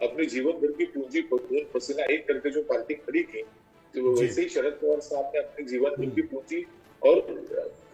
अपने जीवन भर की पूंजी खून पसीना एक करके जो पार्टी खड़ी की, तो वैसे ही शरद पवार साहब ने अपने जीवन भर की पूंजी और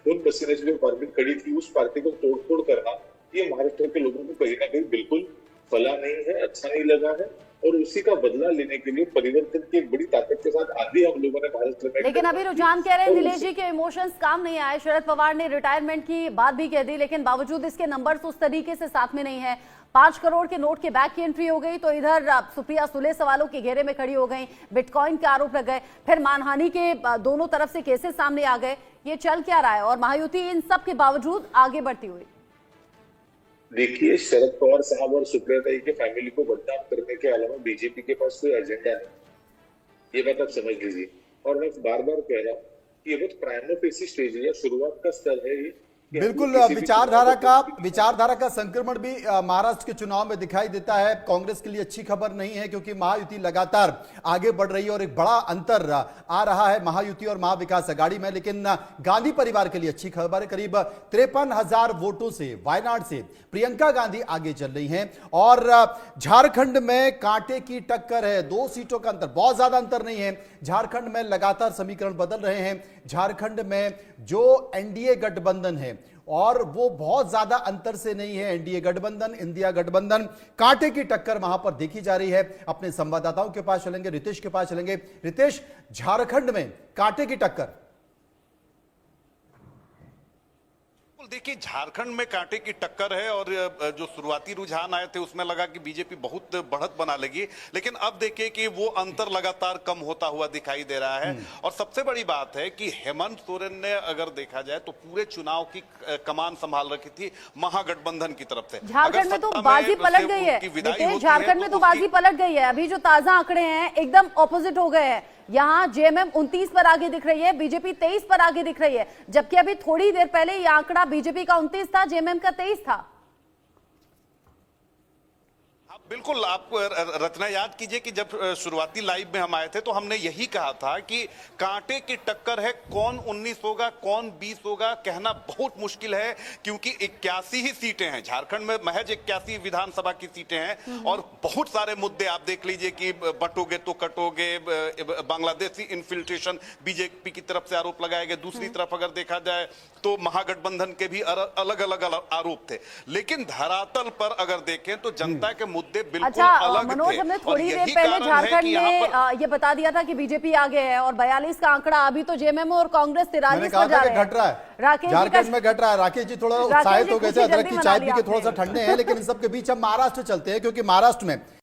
खून पसीने से जो पार्टी खड़ी थी, उस पार्टी को तोड़-फोड़ करना, ये महाराष्ट्र के लोगों को कहीं ना कहीं बिल्कुल फला नहीं है, अच्छा नहीं लगा है। और उसी का बदला लेने के लिए परिवर्तन की एक बड़ी ताकत के साथ आंधी हम लोगों ने महाराष्ट्र में, लेकिन अभी रुझान कह रहे हैं नीलेश जी के इमोशंस काम नहीं आए। शरद पवार ने रिटायरमेंट की बात भी कह दी, लेकिन बावजूद इसके नंबर्स उस तरीके से साथ में नहीं है। 5 करोड़ के नोट के बैग की एंट्री हो गई तो इधर सुप्रिया सुले सवालों के घेरे में खड़ी हो गई, बिटकॉइन के आरोप लग गए, फिर मानहानि के दोनों तरफ से केसेस सामने आ गए। ये चल क्या रहा है और महायुति इन सब के बावजूद आगे बढ़ती हुई? देखिए, शरद पवार साहब और सुप्रिया ताई के फैमिली को बदनाम करने के अलावा बीजेपी के पास कोई एजेंडा नहीं, ये बात आप समझ लीजिए। और मैं बार बार कह रहा हूँ कि ये बहुत प्राइमरी पेसी स्टेज है, शुरुआत का स्तर है ये। बिल्कुल, विचारधारा का संक्रमण भी महाराष्ट्र के चुनाव में दिखाई देता है। कांग्रेस के लिए अच्छी खबर नहीं है क्योंकि महायुति लगातार आगे बढ़ रही है और एक बड़ा अंतर आ रहा है महायुति और महाविकास अघाड़ी में। लेकिन गांधी परिवार के लिए अच्छी खबर है, करीब 53,000 वोटों से वायनाड से प्रियंका गांधी आगे चल रही हैं और झारखंड में कांटे की टक्कर है। 2 सीटों का अंतर, बहुत ज्यादा अंतर नहीं है। झारखंड में लगातार समीकरण बदल रहे हैं। झारखंड में जो एनडीए गठबंधन है और वो बहुत ज्यादा अंतर से नहीं है, एनडीए गठबंधन, इंडिया गठबंधन, कांटे की टक्कर वहां पर देखी जा रही है। अपने संवाददाताओं के पास चलेंगे, रितेश के पास चलेंगे। रितेश, झारखंड में कांटे की टक्कर। देखिए, झारखंड में कांटे की टक्कर है और जो शुरुआती रुझान आए थे उसमें लगा कि बीजेपी बहुत बढ़त बना लेगी, लेकिन अब देखिए कि वो अंतर लगातार कम होता हुआ दिखाई दे रहा है। और सबसे बड़ी बात है कि हेमंत सोरेन ने अगर देखा जाए तो पूरे चुनाव की कमान संभाल रखी थी महागठबंधन की तरफ से। झारखंड में तो बाजी पलट गई है, झारखंड में तो बाजी पलट गई है। अभी जो ताजा आंकड़े हैं एकदम ऑपोजिट हो गए हैं। यहाँ जेएमएम 29 पर आगे दिख रही है, बीजेपी 23 पर आगे दिख रही है, जबकि अभी थोड़ी देर पहले ये आंकड़ा बीजेपी का 29 था, जेएमएम का 23 था। बिल्कुल, आप रचना याद कीजिए कि जब शुरुआती लाइव में हम आए थे तो हमने यही कहा था कि कांटे की टक्कर है। कौन 19 होगा, कौन 20 होगा, कहना बहुत मुश्किल है क्योंकि 81 ही सीटें हैं झारखंड में, महज 81 विधानसभा की सीटें हैं और बहुत सारे मुद्दे आप देख लीजिए कि बटोगे तो कटोगे, बांग्लादेशी इन्फिल्ट्रेशन बीजेपी की तरफ से आरोप लगाए गए। दूसरी तरफ अगर देखा जाए तो महागठबंधन के भी अलग अलग आरोप थे, लेकिन धरातल पर अगर देखें तो जनता के मुद्दे अच्छा मनोज, हमने थोड़ी देर पहले झारखंड में ये बता दिया था कि बीजेपी आगे है और 42 का आंकड़ा, अभी तो जेएमएम और कांग्रेस 43 पर जा रहे हैं। घट रहा है झारखंड में, घट रहा है। राकेश जी थोड़ा उत्साहित हो गए थे, अदरक की चाय पी के थोड़ा सा ठंडे हैं, लेकिन इन सब के बीच हम महाराष्ट्र चलते हैं क्योंकि महाराष्ट्र में